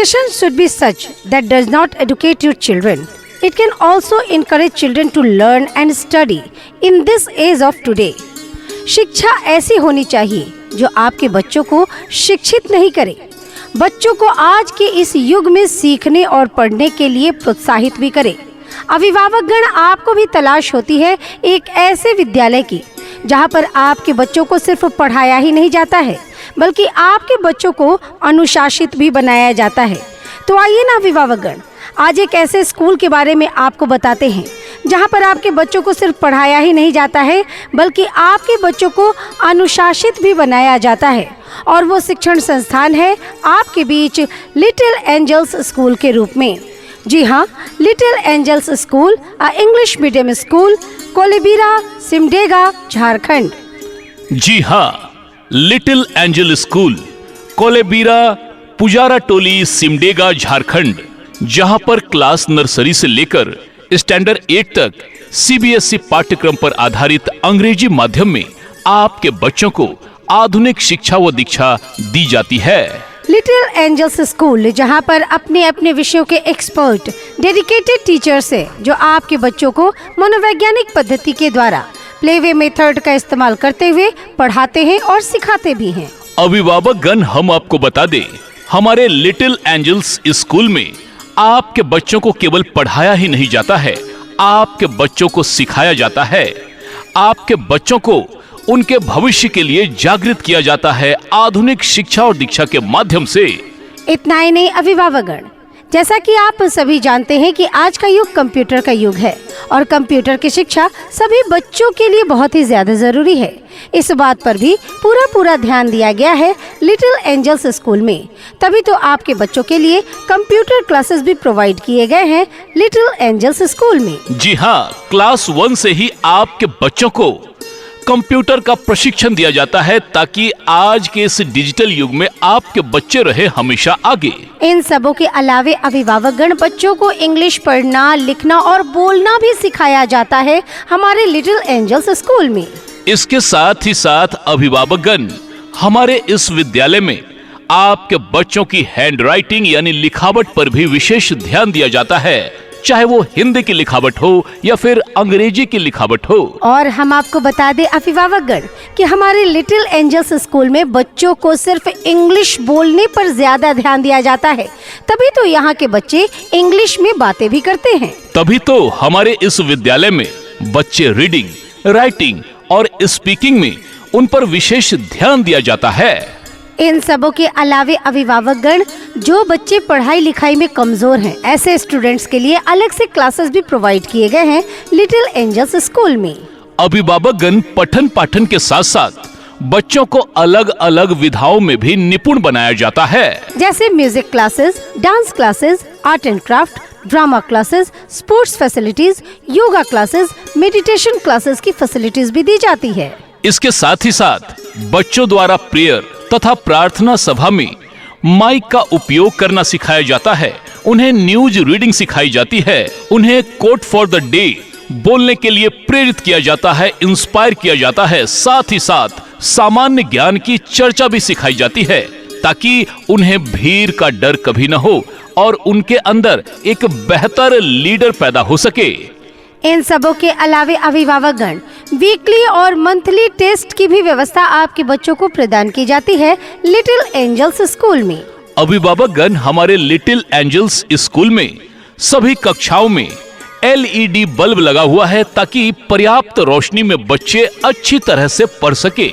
Education should be such that does not educate your children. It can also encourage children to learn and study in this age of today. शिक्षा ऐसी होनी चाहिए जो आपके बच्चों को शिक्षित नहीं करे, बच्चों को आज के इस युग में सीखने और पढ़ने के लिए प्रोत्साहित भी करे। अभिभावकगण, आपको भी तलाश होती है एक ऐसे विद्यालय की जहां पर आपके बच्चों को सिर्फ पढ़ाया ही नहीं जाता है बल्कि आपके बच्चों को अनुशासित भी बनाया जाता है। तो आइए ना अभिभावकगण, आज एक ऐसे स्कूल के बारे में आपको बताते हैं जहां पर आपके बच्चों को सिर्फ पढ़ाया ही नहीं जाता है बल्कि आपके बच्चों को अनुशासित भी बनाया जाता है। और वो शिक्षण संस्थान है आपके बीच लिटिल एंजल्स स्कूल के रूप में। जी हाँ, Little angels School, English medium school, Kolebira, Simdega, Jharkhand. जी हाँ, Little Angel School, Kolebira, Pujara Toli, Simdega, Jharkhand, जहां पर क्लास नर्सरी से लेकर स्टैंडर्ड 8 तक सीबीएसई पाठ्यक्रम पर आधारित अंग्रेजी माध्यम में आपके बच्चों को आधुनिक शिक्षा व दीक्षा दी जाती है। लिटिल एंजल्स स्कूल, जहां पर अपने अपने विषयों के एक्सपर्ट डेडिकेटेड टीचर्स हैं जो आपके बच्चों को मनोवैज्ञानिक पद्धति के द्वारा प्लेवे मेथड का इस्तेमाल करते हुए पढ़ाते हैं और सिखाते भी हैं। अभिभावकगण, हम आपको बता दें, हमारे लिटिल एंजल्स स्कूल में आपके बच्चों को केवल पढ़ाया ही नहीं जाता है, आपके बच्चों को सिखाया जाता है। आपके बच्चों को उनके भविष्य के लिए जागृत किया जाता है आधुनिक शिक्षा और दीक्षा के माध्यम से। इतना ही नहीं अभिभावकगण, जैसा कि आप सभी जानते हैं कि आज का युग कंप्यूटर का युग है और कंप्यूटर की शिक्षा सभी बच्चों के लिए बहुत ही ज्यादा जरूरी है। इस बात पर भी पूरा ध्यान दिया गया है लिटिल एंजल्स स्कूल में। तभी तो आपके बच्चों के लिए कंप्यूटर क्लासेस भी प्रोवाइड किए गए हैं लिटिल एंजल्स स्कूल में। जी हाँ, क्लास 1 से ही आपके बच्चों को कंप्यूटर का प्रशिक्षण दिया जाता है ताकि आज के इस डिजिटल युग में आपके बच्चे रहे हमेशा आगे। इन सबों के अलावे अभिभावकगण, बच्चों को इंग्लिश पढ़ना, लिखना और बोलना भी सिखाया जाता है हमारे लिटिल एंजल्स स्कूल में। इसके साथ ही साथ अभिभावकगण, हमारे इस विद्यालय में आपके बच्चों की हैंड राइटिंग यानी लिखावट पर भी विशेष ध्यान दिया जाता है, चाहे वो हिंदी की लिखावट हो या फिर अंग्रेजी की लिखावट हो। और हम आपको बता दें अभिभावकगण कि हमारे लिटिल एंजल्स स्कूल में बच्चों को सिर्फ इंग्लिश बोलने पर ज्यादा ध्यान दिया जाता है, तभी तो यहाँ के बच्चे इंग्लिश में बातें भी करते हैं। तभी तो हमारे इस विद्यालय में बच्चे रीडिंग, राइटिंग और स्पीकिंग में उन पर विशेष ध्यान दिया जाता है। इन सबों के अलावे अभिभावकगण, जो बच्चे पढ़ाई लिखाई में कमजोर हैं, ऐसे स्टूडेंट्स के लिए अलग से क्लासेस भी प्रोवाइड किए गए हैं लिटिल एंजल्स स्कूल में। अभिभावकगण, पठन पाठन के साथ साथ बच्चों को अलग अलग विधाओं में भी निपुण बनाया जाता है, जैसे music classes, dance classes, art and craft, drama classes, sports facilities, yoga classes, meditation classes की फैसिलिटीज भी दी जाती है। इसके साथ ही साथ बच्चों द्वारा प्रेयर तथा प्रार्थना सभा में माइक का उपयोग करना सिखाया जाता है, उन्हें न्यूज रीडिंग सिखाई जाती है, उन्हें कोट फॉर द डे बोलने के लिए प्रेरित किया जाता है, इंस्पायर किया जाता है। साथ ही साथ सामान्य ज्ञान की चर्चा भी सिखाई जाती है ताकि उन्हें भीड़ का डर कभी न हो और उनके अंदर एक बेहतर लीडर पैदा हो सके। इन सबों के अलावे अभिभावकगण, वीकली और मंथली टेस्ट की भी व्यवस्था आपके बच्चों को प्रदान की जाती है लिटिल एंजल्स स्कूल में। अभिभावकगण, हमारे लिटिल एंजल्स स्कूल में सभी कक्षाओं में LED बल्ब लगा हुआ है ताकि पर्याप्त रोशनी में बच्चे अच्छी तरह से पढ़ सके।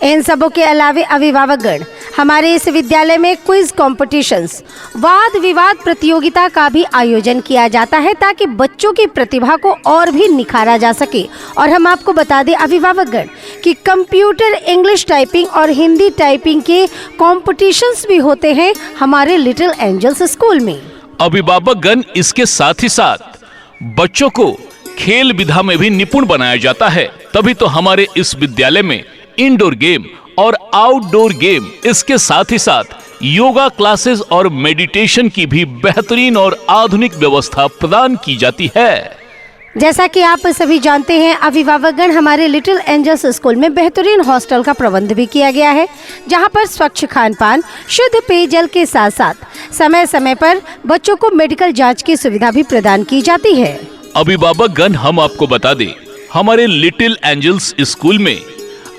इन सबों के अलावे अभिभावकगण, हमारे इस विद्यालय में क्विज कॉम्पिटिशन्स, वाद विवाद प्रतियोगिता का भी आयोजन किया जाता है ताकि बच्चों की प्रतिभा को और भी निखारा जा सके। और हम आपको बता दें अभिभावकगण कि कंप्यूटर, इंग्लिश टाइपिंग और हिंदी टाइपिंग के कॉम्पिटिशन्स भी होते हैं हमारे लिटिल एंजल्स स्कूल में। अभिभावकगण, इसके साथ ही साथ बच्चों को खेल विधा में भी निपुण बनाया जाता है, तभी तो हमारे इस विद्यालय में इंडोर गेम और आउटडोर गेम, इसके साथ ही साथ योगा क्लासेस और मेडिटेशन की भी बेहतरीन और आधुनिक व्यवस्था प्रदान की जाती है। जैसा कि आप सभी जानते हैं, अभिभावकगण हमारे लिटिल एंजल्स स्कूल में बेहतरीन हॉस्टल का प्रबंध भी किया गया है, जहां पर स्वच्छ खान पान, शुद्ध पेयजल के साथ साथ समय समय पर बच्चों को मेडिकल जांच की सुविधा भी प्रदान की जाती है। अभिभावकगण, हम आपको बता दें, हमारे लिटिल एंजल्स स्कूल में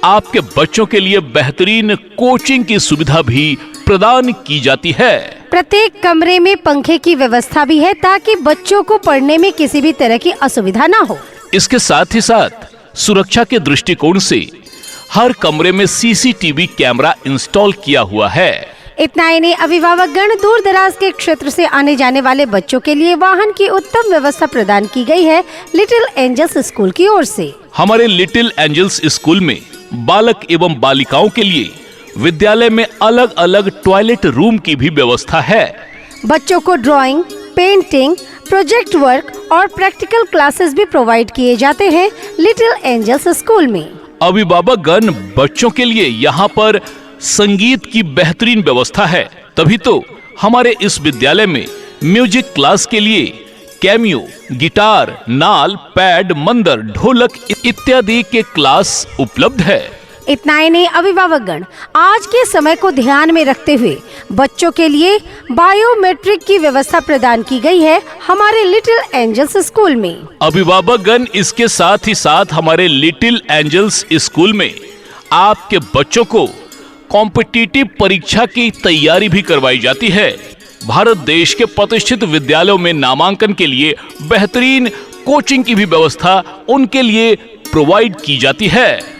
आपके बच्चों के लिए बेहतरीन कोचिंग की सुविधा भी प्रदान की जाती है। प्रत्येक कमरे में पंखे की व्यवस्था भी है ताकि बच्चों को पढ़ने में किसी भी तरह की असुविधा ना हो। इसके साथ ही साथ सुरक्षा के दृष्टिकोण से हर कमरे में सीसीटीवी कैमरा इंस्टॉल किया हुआ है। इतना ही नहीं, अभिभावकगण दूर दराज के क्षेत्र से आने जाने वाले बच्चों के लिए वाहन की उत्तम व्यवस्था प्रदान की गई है लिटिल एंजल्स स्कूल की ओर से। हमारे लिटिल एंजल्स स्कूल में बालक एवं बालिकाओं के लिए विद्यालय में अलग अलग टॉयलेट रूम की भी व्यवस्था है। बच्चों को ड्राइंग, पेंटिंग, प्रोजेक्ट वर्क और प्रैक्टिकल क्लासेस भी प्रोवाइड किए जाते हैं लिटिल एंजल्स स्कूल में। अभिभावकगण, बच्चों के लिए यहाँ पर संगीत की बेहतरीन व्यवस्था है, तभी तो हमारे इस विद्यालय में म्यूजिक क्लास के लिए कैमियो, गिटार, नाल, पैड, मंदर, ढोलक इत्यादि के क्लास उपलब्ध है। इतना ही नहीं, अभिभावकगण आज के समय को ध्यान में रखते हुए बच्चों के लिए बायोमेट्रिक की व्यवस्था प्रदान की गई है हमारे लिटिल एंजल्स स्कूल में। अभिभावकगण, इसके साथ ही साथ हमारे लिटिल एंजल्स स्कूल में आपके बच्चों को कॉम्पिटिटिव परीक्षा की तैयारी भी करवाई जाती है। भारत देश के प्रतिष्ठित विद्यालयों में नामांकन के लिए बेहतरीन कोचिंग की भी व्यवस्था उनके लिए प्रोवाइड की जाती है।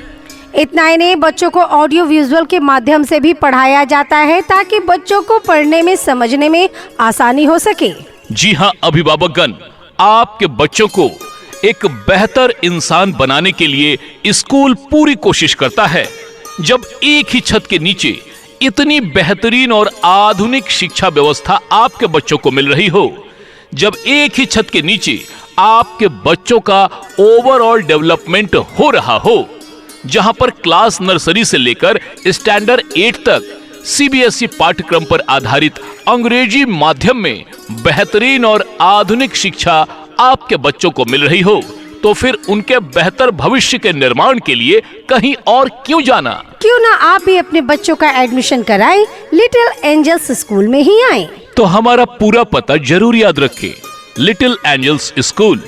इतना ही नहीं, बच्चों को ऑडियो विजुअल के माध्यम से भी पढ़ाया जाता है ताकि बच्चों को पढ़ने में, समझने में आसानी हो सके। जी हाँ अभिभावकगण, आपके बच्चों को एक बेहतर इंसान बनाने के लिए स्कूल पूरी कोशिश करता है। जब एक ही छत के नीचे इतनी बेहतरीन और आधुनिक शिक्षा व्यवस्था आपके बच्चों को मिल रही हो, जब एक ही छत के नीचे आपके बच्चों का ओवरऑल डेवलपमेंट हो रहा हो, जहां पर क्लास नर्सरी से लेकर स्टैंडर्ड 8 तक सीबीएसई पाठ्यक्रम पर आधारित अंग्रेजी माध्यम में बेहतरीन और आधुनिक शिक्षा आपके बच्चों को मिल रही हो, तो फिर उनके बेहतर भविष्य के निर्माण के लिए कहीं और क्यों जाना। क्यों ना आप भी अपने बच्चों का एडमिशन कराएं, लिटिल एंजल्स स्कूल में ही आएं। तो हमारा पूरा पता जरूर याद रखें। Little angels school,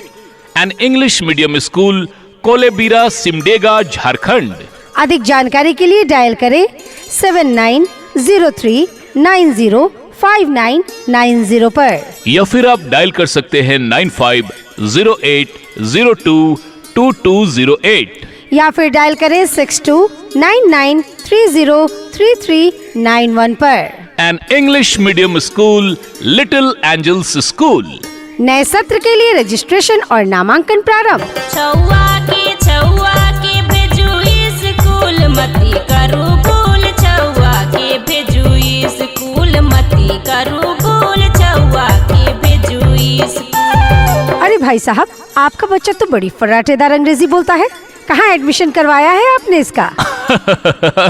an English medium school, Kolebira, Simdega, Jharkhand. अधिक जानकारी के लिए डायल करें 7903905990 पर, या फिर आप डायल कर सकते हैं 9508022208, या फिर डायल करें 6299303391 पर। An English medium school, little angels school. नए सत्र के लिए रजिस्ट्रेशन और नामांकन प्रारंभ। छुआ के भेजू स्कूल मती करू भूल, छुआ के भेजू स्कूल मती करू भूल, छुआ के भेजू स्कूल। अरे भाई साहब, आपका बच्चा तो बड़ी फर्राटेदार अंग्रेजी बोलता है। कहाँ एडमिशन करवाया है आपने इसका?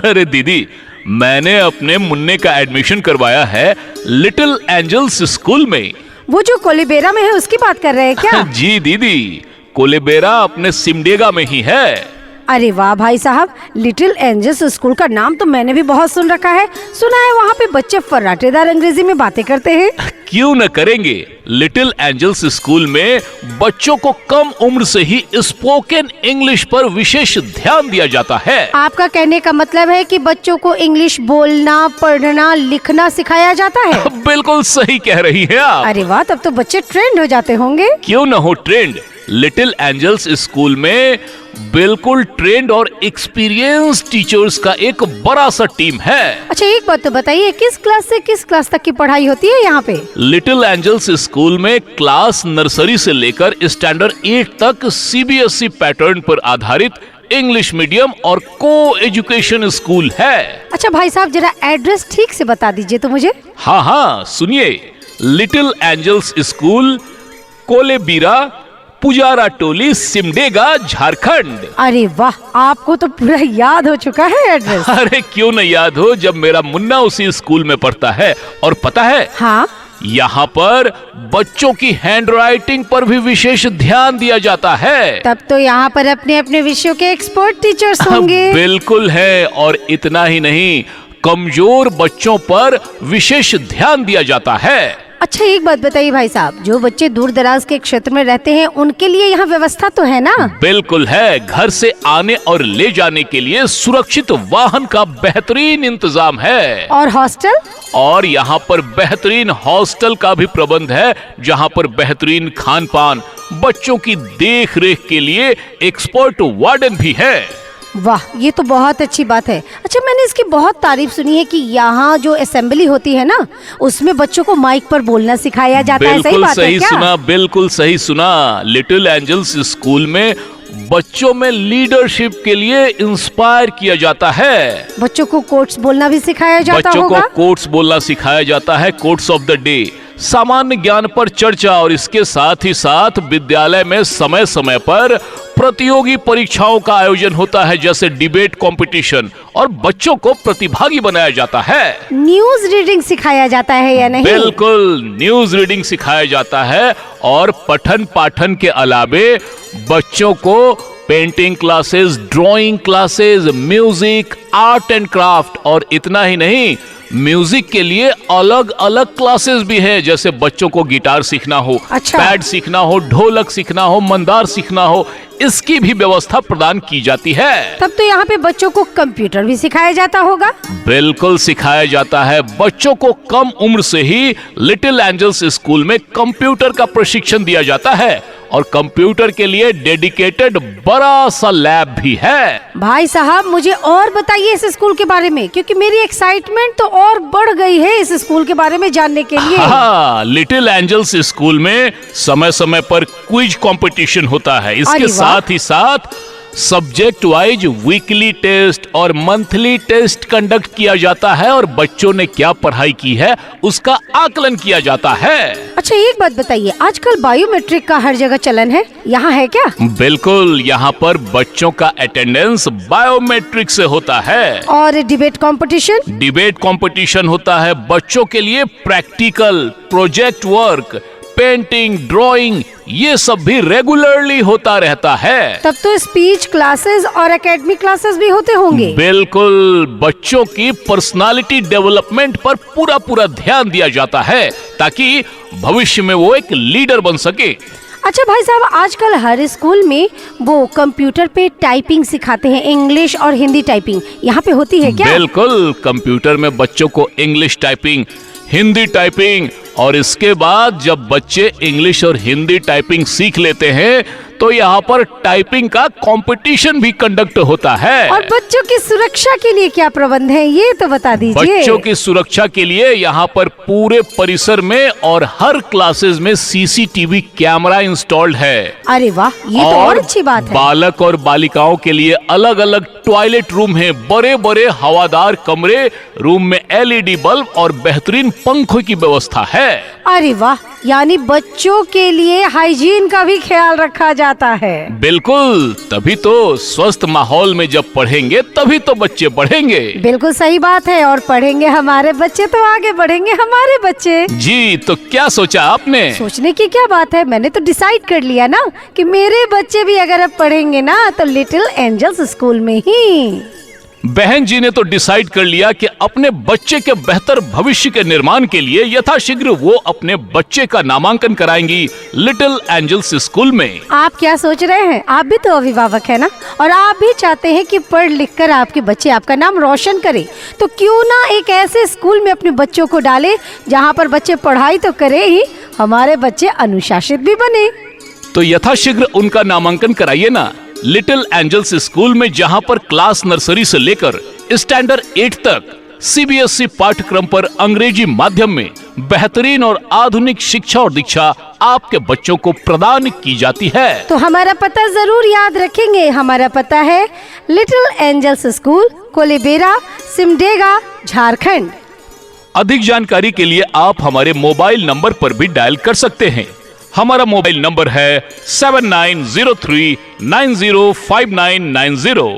अरे दीदी, मैंने अपने मुन्ने का एडमिशन करवाया है लिटिल एंजल्स स्कूल में। वो जो कोलिबेरा में है उसकी बात कर रहे हैं क्या? जी दीदी, कोलेबेरा अपने सिमडेगा में ही है। अरे वाह भाई साहब, लिटिल एंजल्स स्कूल का नाम तो मैंने भी बहुत सुन रखा है। सुना है वहाँ पे बच्चे फर्राटेदार अंग्रेजी में बातें करते हैं। क्यों न करेंगे। लिटिल एंजल्स स्कूल में बच्चों को कम उम्र से ही स्पोकन इंग्लिश पर विशेष ध्यान दिया जाता है। आपका कहने का मतलब है कि बच्चों को इंग्लिश बोलना, पढ़ना, लिखना सिखाया जाता है? बिल्कुल सही कह रही हैं आप। अरे वाह, तब तो बच्चे ट्रेंड हो जाते होंगे। क्यों न हो ट्रेंड। लिटिल एंजल्स स्कूल में बिल्कुल ट्रेंड और एक्सपीरियंस टीचर्स का एक बड़ा सा टीम है। अच्छा, एक बात तो बताइए, किस क्लास से किस क्लास तक की पढ़ाई होती है यहाँ पे? लिटिल एंजल्स स्कूल में क्लास नर्सरी से लेकर स्टैंडर्ड 8 तक सीबीएसई पैटर्न पर आधारित इंग्लिश मीडियम और को एजुकेशन स्कूल है। अच्छा भाई साहब, जरा एड्रेस ठीक से बता दीजिए तो मुझे। हाँ, सुनिए। Little angels School, Kolebira, Pujara Toli, Simdega, Jharkhand. अरे वाह, आपको तो पूरा याद हो चुका है एड्रेस। अरे क्यों नहीं याद हो, जब मेरा मुन्ना उसी स्कूल में पढ़ता है। और पता है, हाँ, यहाँ पर बच्चों की हैंडराइटिंग पर भी विशेष ध्यान दिया जाता है। तब तो यहाँ पर अपने अपने विषयों के एक्सपर्ट टीचर्स होंगे। बिल्कुल है, और इतना ही नहीं, कमजोर बच्चों पर विशेष ध्यान दिया जाता है। अच्छा, एक बात बताइए भाई साहब, जो बच्चे दूर दराज के क्षेत्र में रहते हैं उनके लिए यहाँ व्यवस्था तो है ना? बिल्कुल है, घर से आने और ले जाने के लिए सुरक्षित वाहन का बेहतरीन इंतजाम है। और हॉस्टल? और यहाँ पर बेहतरीन हॉस्टल का भी प्रबंध है, जहाँ पर बेहतरीन खान पान, बच्चों की देख रेख के लिए एक्सपर्ट वार्डन भी है। वाह, ये तो बहुत अच्छी बात है। अच्छा, मैंने इसकी बहुत तारीफ सुनी है कि यहाँ जो असेंबली होती है ना, उसमें बच्चों को माइक पर बोलना सिखाया जाता है। सही बात है क्या? सुना, बिल्कुल सही सुना। लिटिल एंजल्स स्कूल में बच्चों में लीडरशिप के लिए इंस्पायर किया जाता है। बच्चों को कोट्स बोलना भी सिखाया जाता होगा? बच्चों को कोट्स बोलना सिखाया जाता है, कोट्स ऑफ द डे, सामान्य ज्ञान पर चर्चा, और इसके साथ ही साथ विद्यालय में समय समय पर प्रतियोगी परीक्षाओं का आयोजन होता है, जैसे डिबेट कंपटीशन, और बच्चों को प्रतिभागी बनाया जाता है। न्यूज रीडिंग सिखाया जाता है या नहीं? बिल्कुल, न्यूज रीडिंग सिखाया जाता है, और पठन पाठन के अलावे बच्चों को painting classes, drawing classes, music, art and craft, और इतना ही नहीं, म्यूजिक के लिए अलग अलग क्लासेस भी है, जैसे बच्चों को गिटार सीखना हो, अच्छा। पैड सीखना हो, ढोलक सीखना हो, मंदार सीखना हो, इसकी भी व्यवस्था प्रदान की जाती है। तब तो यहाँ पे बच्चों को कंप्यूटर भी सिखाया जाता होगा? बिल्कुल सिखाया जाता है। बच्चों को कम उम्र से ही लिटिल एंजल्स स्कूल में कंप्यूटर का प्रशिक्षण दिया जाता है, और कंप्यूटर के लिए डेडिकेटेड बड़ा सा लैब भी है। भाई साहब, मुझे और बताइए इस स्कूल के बारे में, क्योंकि मेरी एक्साइटमेंट तो और बढ़ गई है इस स्कूल के बारे में जानने के लिए। हाँ, लिटिल एंजल्स स्कूल में समय समय पर क्विज कंपटीशन होता है। इसके साथ ही साथ सब्जेक्ट वाइज वीकली टेस्ट और मंथली टेस्ट कंडक्ट किया जाता है, और बच्चों ने क्या पढ़ाई की है उसका आकलन किया जाता है। अच्छा, एक बात बताइए, आजकल बायोमेट्रिक का हर जगह चलन है, यहाँ है क्या? बिल्कुल, यहाँ पर बच्चों का अटेंडेंस बायोमेट्रिक से होता है। और डिबेट कंपटीशन? डिबेट कंपटीशन होता है बच्चों के लिए, practical, project work, painting, drawing, ये सब भी रेगुलरली होता रहता है। तब तो स्पीच क्लासेस और एकेडमिक क्लासेस भी होते होंगे? बिल्कुल, बच्चों की पर्सनालिटी डेवलपमेंट पर पूरा पूरा ध्यान दिया जाता है, ताकि भविष्य में वो एक लीडर बन सके। अच्छा भाई साहब, आजकल हर स्कूल में वो कंप्यूटर पे टाइपिंग सिखाते हैं, इंग्लिश और हिंदी टाइपिंग, यहाँ पे होती है क्या? बिल्कुल, कंप्यूटर में बच्चों को इंग्लिश टाइपिंग, हिंदी टाइपिंग, और इसके बाद जब बच्चे इंग्लिश और हिंदी टाइपिंग सीख लेते हैं तो यहाँ पर टाइपिंग का कंपटीशन भी कंडक्ट होता है। और बच्चों की सुरक्षा के लिए क्या प्रबंध है, ये तो बता दीजिए। बच्चों की सुरक्षा के लिए यहाँ पर पूरे परिसर में और हर क्लासेस में सीसीटीवी कैमरा इंस्टॉल्ड है। अरे वाह, ये तो और अच्छी बात है। बालक और बालिकाओं के लिए अलग अलग टॉयलेट रूम है, बड़े बड़े हवादार कमरे, रूम में एलईडी बल्ब और बेहतरीन पंखों की व्यवस्था है। अरे वाह, यानी बच्चों के लिए हाइजीन का भी ख्याल रखा जाता है। बिल्कुल, तभी तो स्वस्थ माहौल में जब पढ़ेंगे तभी तो बच्चे बढ़ेंगे। बिल्कुल सही बात है, और पढ़ेंगे हमारे बच्चे तो आगे बढ़ेंगे हमारे बच्चे। जी, तो क्या सोचा आपने? सोचने की क्या बात है, मैंने तो डिसाइड कर लिया ना कि मेरे बच्चे भी अगर अब पढ़ेंगे ना तो लिटिल एंजल्स स्कूल में ही। बहन जी ने तो डिसाइड कर लिया कि अपने बच्चे के बेहतर भविष्य के निर्माण के लिए यथाशीघ्र वो अपने बच्चे का नामांकन कराएंगी लिटिल एंजल्स स्कूल में। आप क्या सोच रहे हैं, आप भी तो अभिभावक है ना, और आप भी चाहते हैं कि पढ़ लिख कर आपके बच्चे आपका नाम रोशन करें, तो क्यों ना एक ऐसे स्कूल में अपने बच्चों को डालें जहाँ पर बच्चे पढ़ाई तो करे ही, हमारे बच्चे अनुशासित भी बने। तो यथाशीघ्र उनका नामांकन कराइए ना लिटिल एंजल्स स्कूल में, जहां पर क्लास नर्सरी से लेकर स्टैंडर्ड 8 तक सीबीएसई पाठ्यक्रम पर अंग्रेजी माध्यम में बेहतरीन और आधुनिक शिक्षा और दीक्षा आपके बच्चों को प्रदान की जाती है। तो हमारा पता जरूर याद रखेंगे। हमारा पता है Little angels School, Kolebira, Simdega, Jharkhand. अधिक जानकारी के लिए आप हमारे मोबाइल नंबर पर भी डायल कर सकते हैं। हमारा मोबाइल नंबर है 7903905990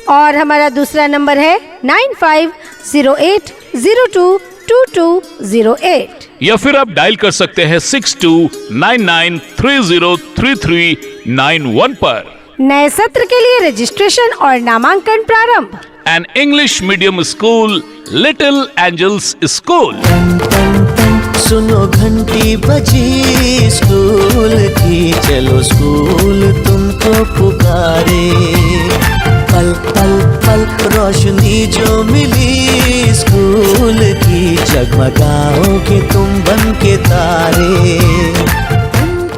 और हमारा दूसरा नंबर है 9508022208। या फिर आप डायल कर सकते हैं 6299303391 पर। नए सत्र के लिए रजिस्ट्रेशन और नामांकन प्रारंभ। An English medium school, little angels school. सुनो घंटी बजी स्कूल की, चलो स्कूल तुमको पुकारे। पल पल पल रोशनी जो मिली स्कूल की, जगमगाओगे तुम बन के तारे।